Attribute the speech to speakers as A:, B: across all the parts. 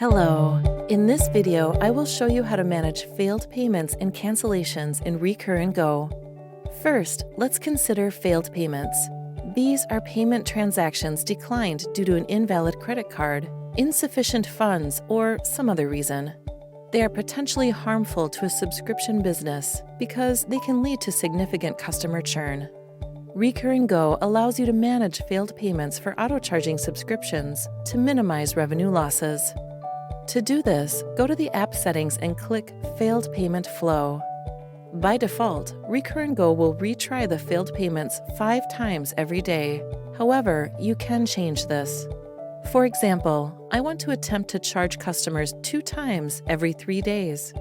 A: Hello. In this video, I will show you how to manage failed payments and cancellations in RecurrinGO. First, let's consider failed payments. These are payment transactions declined due to an invalid credit card, insufficient funds, or some other reason. They are potentially harmful to a subscription business because they can lead to significant customer churn. RecurrinGO allows you to manage failed payments for auto-charging subscriptions to minimize revenue losses. To do this, go to the app settings and click Failed Payment Flow. By default, RecurrinGO will retry the failed payments 5 times every day. However, you can change this. For example, I want to attempt to charge customers 2 times every 3 days.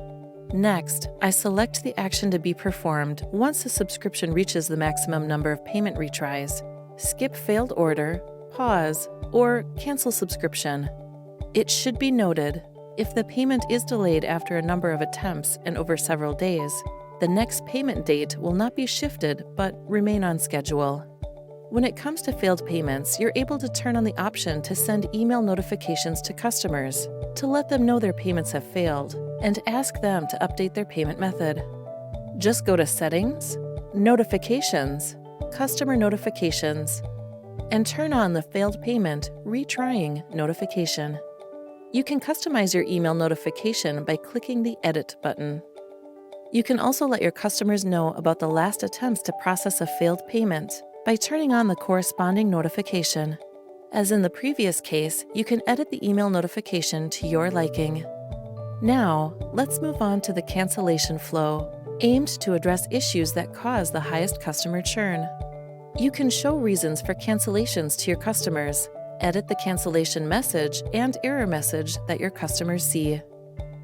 A: Next, I select the action to be performed once a subscription reaches the maximum number of payment retries. Skip failed order, pause, or cancel subscription. It should be noted, if the payment is delayed after a number of attempts and over several days, the next payment date will not be shifted but remain on schedule. When it comes to failed payments, you're able to turn on the option to send email notifications to customers to let them know their payments have failed and ask them to update their payment method. Just go to Settings, Notifications, Customer Notifications, and turn on the Failed Payment Retrying notification. You can customize your email notification by clicking the Edit button. You can also let your customers know about the last attempts to process a failed payment by turning on the corresponding notification. As in the previous case, you can edit the email notification to your liking. Now, let's move on to the cancellation flow, aimed to address issues that cause the highest customer churn. You can show reasons for cancellations to your customers, edit the cancellation message and error message that your customers see.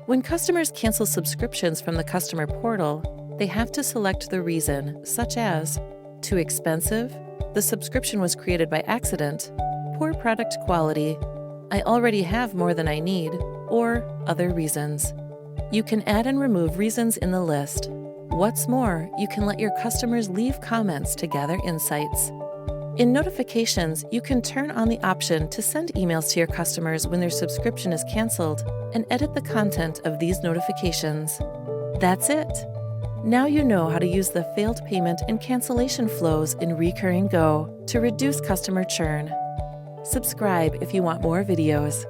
A: When customers cancel subscriptions from the customer portal, they have to select the reason, such as too expensive, the subscription was created by accident, poor product quality, I already have more than I need, or other reasons. You can add and remove reasons in the list. What's more, you can let your customers leave comments to gather insights. In notifications, you can turn on the option to send emails to your customers when their subscription is canceled and edit the content of these notifications. That's it! Now you know how to use the failed payment and cancellation flows in RecurrinGO to reduce customer churn. Subscribe if you want more videos.